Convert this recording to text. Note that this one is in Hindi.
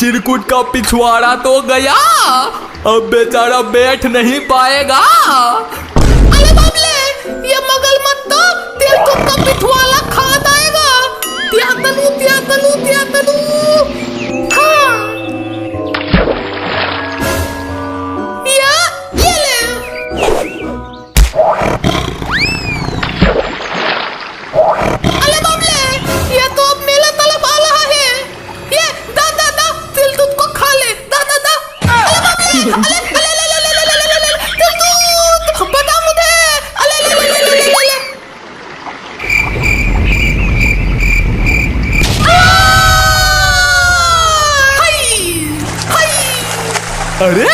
चिरकुट का पिछवाड़ा तो गया, अब बेचारा बैठ नहीं पाएगा। अरे बाबले, ये मगल मत तो तेल तुम का पिछवाड़ा खा जाएगा। त्या तलू। हाँ, ये ले। अरे बाबले, ये तो अब मेला तलब आ रहा है। ये दा तिल दूध को खा ले। दा अरे बाबले, अले तिल दूध बता मुझे। अले अरे